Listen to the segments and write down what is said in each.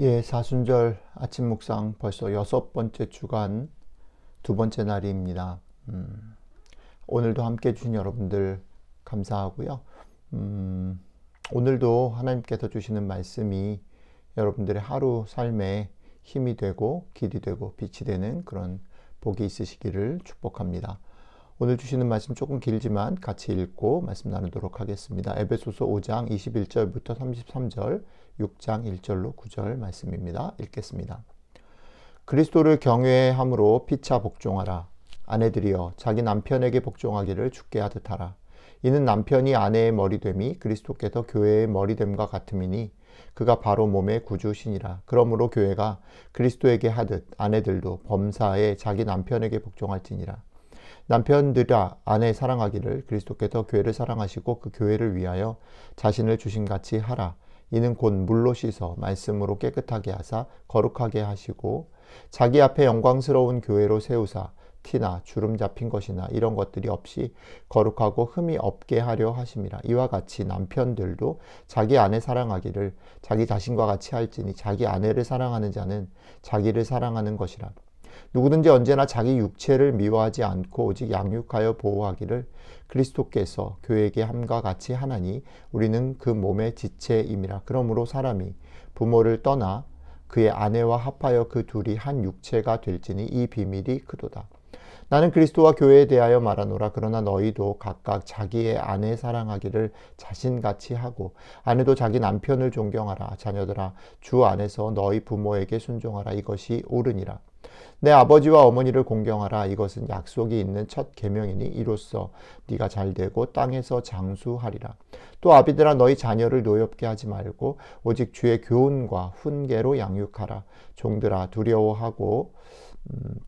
예, 사순절 아침 묵상 벌써 6번째 주간 2번째 날입니다. 오늘도 함께 해주신 여러분들 감사하고요. 오늘도 하나님께서 주시는 말씀이 여러분들의 하루 삶에 힘이 되고 길이 되고 빛이 되는 그런 복이 있으시기를 축복합니다. 오늘 주시는 말씀 조금 길지만 같이 읽고 말씀 나누도록 하겠습니다. 에베소서 5장 21절부터 33절, 6장 1절로 9절 말씀입니다. 읽겠습니다. 그리스도를 경외함으로 피차 복종하라. 아내들이여 자기 남편에게 복종하기를 주께 하듯 하라. 이는 남편이 아내의 머리됨이 그리스도께서 교회의 머리됨과 같음이니 그가 바로 몸의 구주시니라. 그러므로 교회가 그리스도에게 하듯 아내들도 범사에 자기 남편에게 복종할지니라. 남편들아 아내 사랑하기를 그리스도께서 교회를 사랑하시고 그 교회를 위하여 자신을 주신같이 하라. 이는 곧 물로 씻어 말씀으로 깨끗하게 하사 거룩하게 하시고 자기 앞에 영광스러운 교회로 세우사 티나 주름 잡힌 것이나 이런 것들이 없이 거룩하고 흠이 없게 하려 하심이라. 이와 같이 남편들도 자기 아내 사랑하기를 자기 자신과 같이 할지니 자기 아내를 사랑하는 자는 자기를 사랑하는 것이라. 누구든지 언제나 자기 육체를 미워하지 않고 오직 양육하여 보호하기를 그리스도께서 교회에게 함과 같이 하나니 우리는 그 몸의 지체임이라. 그러므로 사람이 부모를 떠나 그의 아내와 합하여 그 둘이 한 육체가 될지니 이 비밀이 크도다. 나는 그리스도와 교회에 대하여 말하노라. 그러나 너희도 각각 자기의 아내 사랑하기를 자신같이 하고 아내도 자기 남편을 존경하라. 자녀들아 주 안에서 너희 부모에게 순종하라. 이것이 옳으니라. 내 아버지와 어머니를 공경하라. 이것은 약속이 있는 첫 계명이니 이로써 네가 잘되고 땅에서 장수하리라. 또 아비들아 너희 자녀를 노엽게 하지 말고 오직 주의 교훈과 훈계로 양육하라. 종들아 두려워하고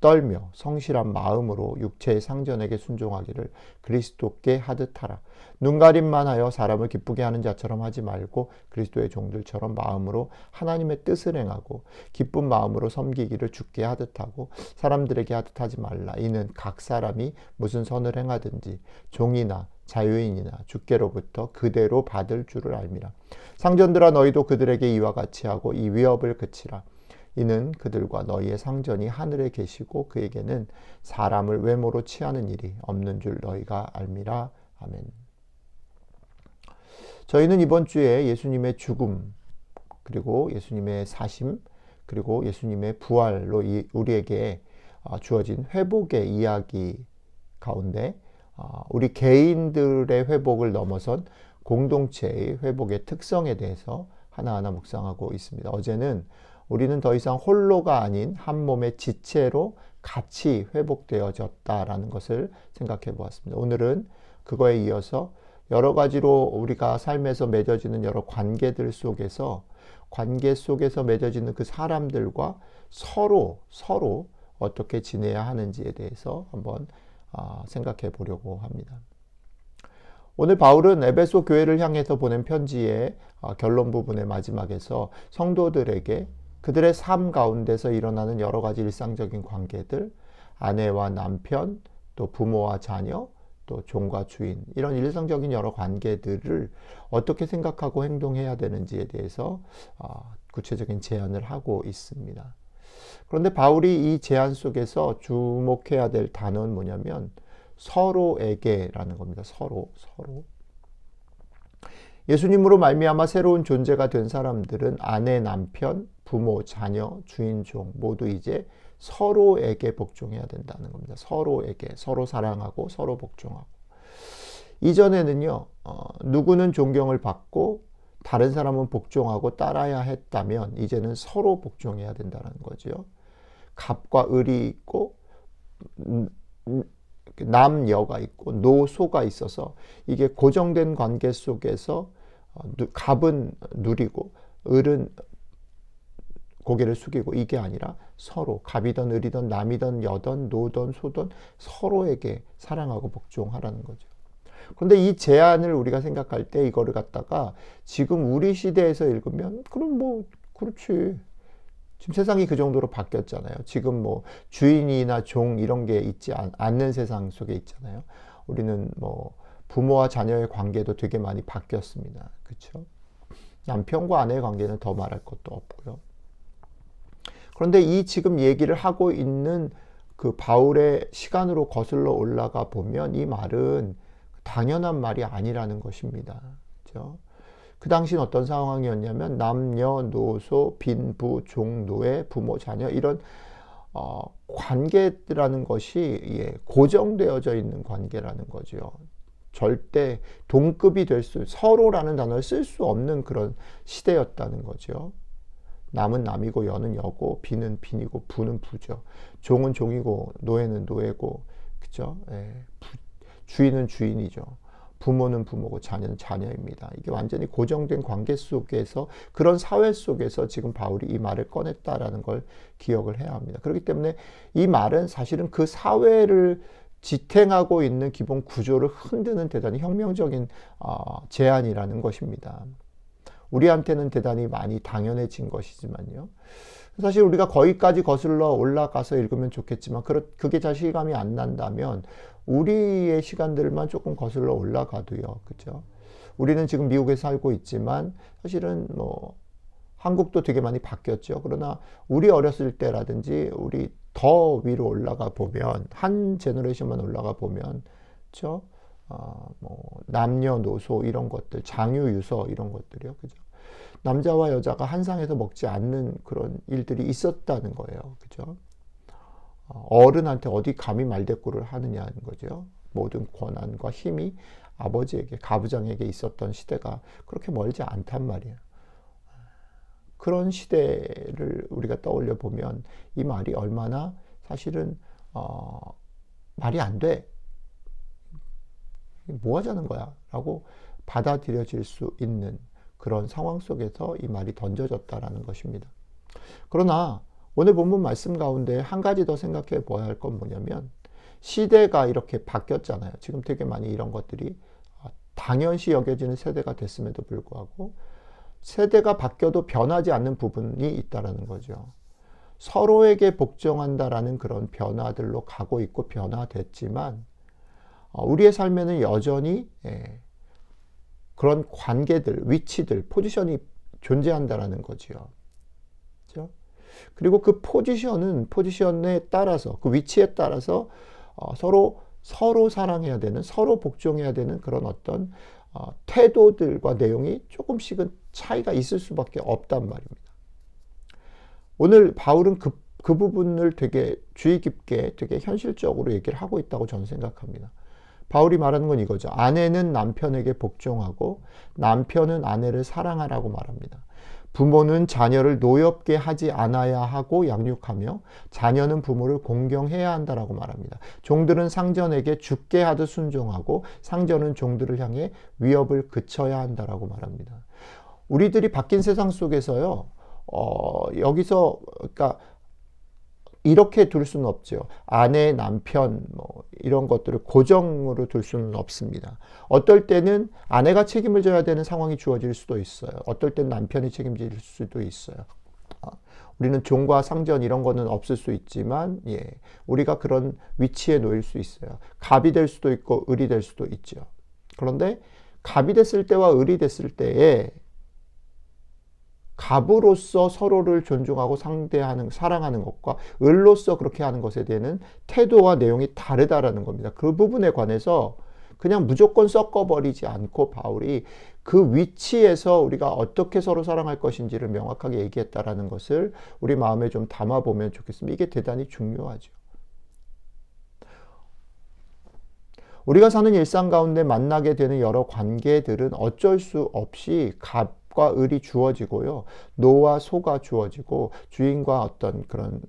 떨며 성실한 마음으로 육체의 상전에게 순종하기를 그리스도께 하듯 하라. 눈가림만 하여 사람을 기쁘게 하는 자처럼 하지 말고 그리스도의 종들처럼 마음으로 하나님의 뜻을 행하고 기쁜 마음으로 섬기기를 주께 하듯 하고 사람들에게 하듯 하지 말라. 이는 각 사람이 무슨 선을 행하든지 종이나 자유인이나 주께로부터 그대로 받을 줄을 알미라. 상전들아 너희도 그들에게 이와 같이 하고 이 위협을 그치라. 이는 그들과 너희의 상전이 하늘에 계시고 그에게는 사람을 외모로 취하는 일이 없는 줄 너희가 알미라. 아멘. 저희는 이번 주에 예수님의 죽음 그리고 예수님의 사심 그리고 예수님의 부활로 우리에게 주어진 회복의 이야기 가운데 우리 개인들의 회복을 넘어선 공동체의 회복의 특성에 대해서 하나하나 묵상하고 있습니다. 어제는 우리는 더 이상 홀로가 아닌 한 몸의 지체로 같이 회복되어졌다라는 것을 생각해 보았습니다. 오늘은 그거에 이어서 여러 가지로 우리가 삶에서 맺어지는 여러 관계들 속에서 관계 속에서 맺어지는 그 사람들과 서로 어떻게 지내야 하는지에 대해서 한번 생각해 보려고 합니다. 오늘 바울은 에베소 교회를 향해서 보낸 편지의 결론 부분의 마지막에서 성도들에게 그들의 삶 가운데서 일어나는 여러 가지 일상적인 관계들, 아내와 남편, 또 부모와 자녀, 또 종과 주인, 이런 일상적인 여러 관계들을 어떻게 생각하고 행동해야 되는지에 대해서 구체적인 제안을 하고 있습니다. 그런데 바울이 이 제안 속에서 주목해야 될 단어는 뭐냐면 서로에게라는 겁니다. 서로. 예수님으로 말미암아 새로운 존재가 된 사람들은 아내, 남편, 부모, 자녀, 주인, 종 모두 이제 서로에게 복종해야 된다는 겁니다. 서로에게, 서로 사랑하고 서로 복종하고. 이전에는요, 누구는 존경을 받고 다른 사람은 복종하고 따라야 했다면 이제는 서로 복종해야 된다는 거죠. 갑과 을이 있고 남여가 있고 노소가 있어서 이게 고정된 관계 속에서 갑은 누리고 을은 고개를 숙이고 이게 아니라 서로 갑이든 을이든 남이든 여든 노든 소든 서로에게 사랑하고 복종하라는 거죠. 그런데 이 제안을 우리가 생각할 때 이거를 갖다가 지금 우리 시대에서 읽으면 그럼 뭐 그렇지. 지금 세상이 그 정도로 바뀌었잖아요. 지금 뭐 주인이나 종 이런 게 있지 않는 세상 속에 있잖아요. 우리는 뭐 부모와 자녀의 관계도 되게 많이 바뀌었습니다. 그렇죠? 남편과 아내의 관계는 더 말할 것도 없고요. 그런데 이 지금 얘기를 하고 있는 그 바울의 시간으로 거슬러 올라가 보면 이 말은 당연한 말이 아니라는 것입니다. 그렇죠? 그 당시는 어떤 상황이었냐면 남녀노소 빈부 종노예 부모 자녀 이런 관계라는 것이 고정되어져 있는 관계라는 거죠. 절대 동급이 될 서로라는 단어를 쓸 수 없는 그런 시대였다는 거죠. 남은 남이고 여는 여고 빈은 빈이고 부는 부죠. 종은 종이고 노예는 노예고 그죠? 주인은 주인이죠. 부모는 부모고 자녀는 자녀입니다. 이게 완전히 고정된 관계 속에서 그런 사회 속에서 지금 바울이 이 말을 꺼냈다라는 걸 기억을 해야 합니다. 그렇기 때문에 이 말은 사실은 그 사회를 지탱하고 있는 기본 구조를 흔드는 대단히 혁명적인 제안이라는 것입니다. 우리한테는 대단히 많이 당연해진 것이지만요. 사실 우리가 거기까지 거슬러 올라가서 읽으면 좋겠지만 그게 잘 실감이 안 난다면 우리의 시간들만 조금 거슬러 올라가도요. 그죠? 우리는 지금 미국에 살고 있지만 사실은 뭐 한국도 되게 많이 바뀌었죠. 그러나 우리 어렸을 때라든지 우리 더 위로 올라가 보면 한 제너레이션만 올라가 보면 그죠? 뭐 남녀노소 이런 것들, 장유유서 이런 것들이요. 그죠? 남자와 여자가 한 상에서 먹지 않는 그런 일들이 있었다는 거예요. 그죠? 어른한테 어디 감히 말대꾸를 하느냐는 거죠. 모든 권한과 힘이 아버지에게, 가부장에게 있었던 시대가 그렇게 멀지 않단 말이에요. 그런 시대를 우리가 떠올려 보면 이 말이 얼마나 사실은 말이 안 돼. 뭐 하자는 거야? 라고 받아들여질 수 있는 그런 상황 속에서 이 말이 던져졌다라는 것입니다. 그러나 오늘 본문 말씀 가운데 한 가지 더 생각해 보아야 할 건 뭐냐면 시대가 이렇게 바뀌었잖아요. 지금 되게 많이 이런 것들이 당연시 여겨지는 세대가 됐음에도 불구하고 세대가 바뀌어도 변하지 않는 부분이 있다라는 거죠. 서로에게 복종한다라는 그런 변화들로 가고 있고 변화됐지만 우리의 삶에는 여전히 그런 관계들, 위치들, 포지션이 존재한다라는 거지요. 그렇죠? 그리고 그 포지션에 따라서, 그 위치에 따라서 서로 사랑해야 되는, 서로 복종해야 되는 그런 어떤 태도들과 내용이 조금씩은 차이가 있을 수밖에 없단 말입니다. 오늘 바울은 그 부분을 되게 주의 깊게, 되게 현실적으로 얘기를 하고 있다고 저는 생각합니다. 바울이 말하는 건 이거죠. 아내는 남편에게 복종하고 남편은 아내를 사랑하라고 말합니다. 부모는 자녀를 노엽게 하지 않아야 하고 양육하며 자녀는 부모를 공경해야 한다라고 말합니다. 종들은 상전에게 죽게 하듯 순종하고 상전은 종들을 향해 위협을 그쳐야 한다라고 말합니다. 우리들이 바뀐 세상 속에서요. 여기서 그러니까 이렇게 둘 수는 없죠. 아내, 남편 뭐 이런 것들을 고정으로 둘 수는 없습니다. 어떨 때는 아내가 책임을 져야 되는 상황이 주어질 수도 있어요. 어떨 때는 남편이 책임질 수도 있어요. 우리는 종과 상전 이런 거는 없을 수 있지만 우리가 그런 위치에 놓일 수 있어요. 갑이 될 수도 있고 을이 될 수도 있죠. 그런데 갑이 됐을 때와 을이 됐을 때에 갑으로서 서로를 존중하고 사랑하는 것과 을로서 그렇게 하는 것에 대한 태도와 내용이 다르다라는 겁니다. 그 부분에 관해서 그냥 무조건 섞어버리지 않고 바울이 그 위치에서 우리가 어떻게 서로 사랑할 것인지를 명확하게 얘기했다라는 것을 우리 마음에 좀 담아보면 좋겠습니다. 이게 대단히 중요하죠. 우리가 사는 일상 가운데 만나게 되는 여러 관계들은 어쩔 수 없이 갑과 을이 주어지고요. 노와 소가 주어지고 주인과 어떤 그런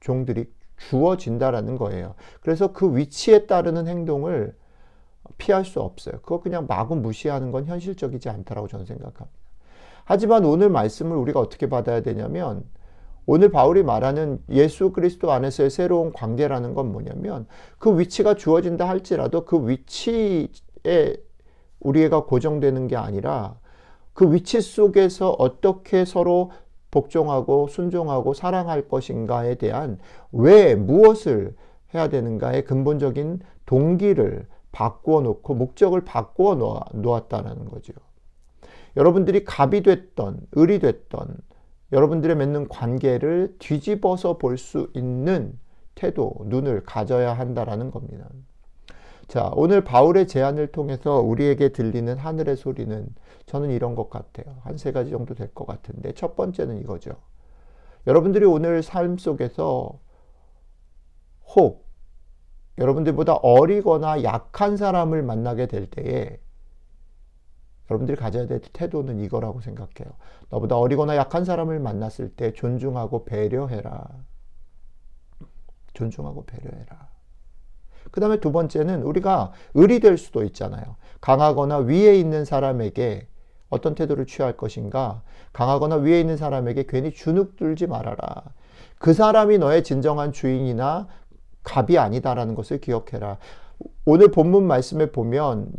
종들이 주어진다라는 거예요. 그래서 그 위치에 따르는 행동을 피할 수 없어요. 그거 그냥 마구 무시하는 건 현실적이지 않다라고 저는 생각합니다. 하지만 오늘 말씀을 우리가 어떻게 받아야 되냐면 오늘 바울이 말하는 예수 그리스도 안에서의 새로운 관계라는 건 뭐냐면 그 위치가 주어진다 할지라도 그 위치에 우리가 고정되는 게 아니라 그 위치 속에서 어떻게 서로 복종하고 순종하고 사랑할 것인가에 대한 왜 무엇을 해야 되는가의 근본적인 동기를 바꾸어 놓고 목적을 바꾸어 놓았다는 거죠. 여러분들이 갑이 됐던 을이 됐던 여러분들의 맺는 관계를 뒤집어서 볼 수 있는 태도, 눈을 가져야 한다라는 겁니다. 자, 오늘 바울의 제안을 통해서 우리에게 들리는 하늘의 소리는 저는 이런 것 같아요. 한 세 가지 정도 될 것 같은데, 첫 번째는 이거죠. 여러분들이 오늘 삶 속에서 혹 여러분들보다 어리거나 약한 사람을 만나게 될 때에 여러분들이 가져야 될 태도는 이거라고 생각해요. 너보다 어리거나 약한 사람을 만났을 때 존중하고 배려해라. 존중하고 배려해라. 그 다음에 두 번째는 우리가 을이 될 수도 있잖아요. 강하거나 위에 있는 사람에게 어떤 태도를 취할 것인가? 강하거나 위에 있는 사람에게 괜히 주눅 들지 말아라. 그 사람이 너의 진정한 주인이나 갑이 아니다라는 것을 기억해라. 오늘 본문 말씀에 보면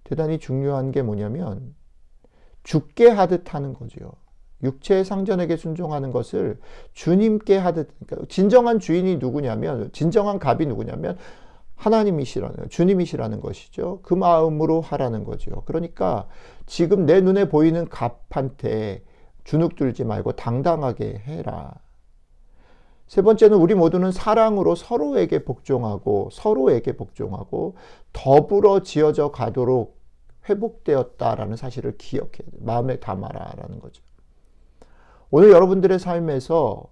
대단히 중요한 게 뭐냐면 죽게 하듯 하는 거죠. 육체의 상전에게 순종하는 것을 주님께 하듯, 그러니까 진정한 주인이 누구냐면, 진정한 갑이 누구냐면 하나님이시라는, 주님이시라는 것이죠. 그 마음으로 하라는 거죠. 그러니까 지금 내 눈에 보이는 갑한테 주눅 들지 말고 당당하게 해라. 세 번째는 우리 모두는 사랑으로 서로에게 복종하고 더불어 지어져 가도록 회복되었다라는 사실을 기억해, 마음에 담아라라는 거죠. 오늘 여러분들의 삶에서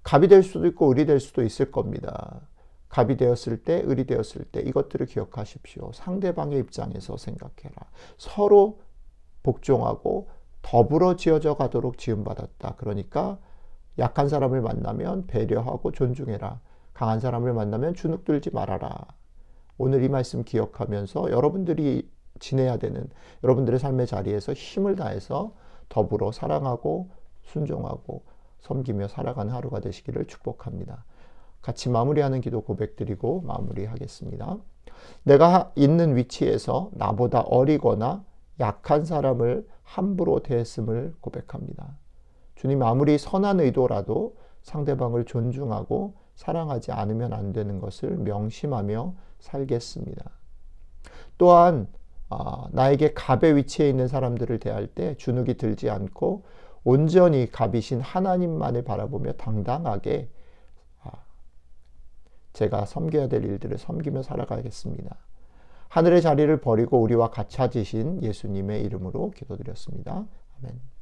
갑이 될 수도 있고 을이 될 수도 있을 겁니다. 갑이 되었을 때, 을이 되었을 때 이것들을 기억하십시오. 상대방의 입장에서 생각해라. 서로 복종하고 더불어 지어져 가도록 지음받았다. 그러니까 약한 사람을 만나면 배려하고 존중해라. 강한 사람을 만나면 주눅 들지 말아라. 오늘 이 말씀 기억하면서 여러분들이 지내야 되는 여러분들의 삶의 자리에서 힘을 다해서 더불어 사랑하고 순종하고 섬기며 살아가는 하루가 되시기를 축복합니다. 같이 마무리하는 기도 고백드리고 마무리하겠습니다. 내가 있는 위치에서 나보다 어리거나 약한 사람을 함부로 대했음을 고백합니다. 주님, 아무리 선한 의도라도 상대방을 존중하고 사랑하지 않으면 안 되는 것을 명심하며 살겠습니다. 또한 나에게 갑의 위치에 있는 사람들을 대할 때 주눅이 들지 않고 온전히 갑이신 하나님만을 바라보며 당당하게 제가 섬겨야 될 일들을 섬기며 살아가겠습니다. 하늘의 자리를 버리고 우리와 같이 지신 예수님의 이름으로 기도드렸습니다. 아멘.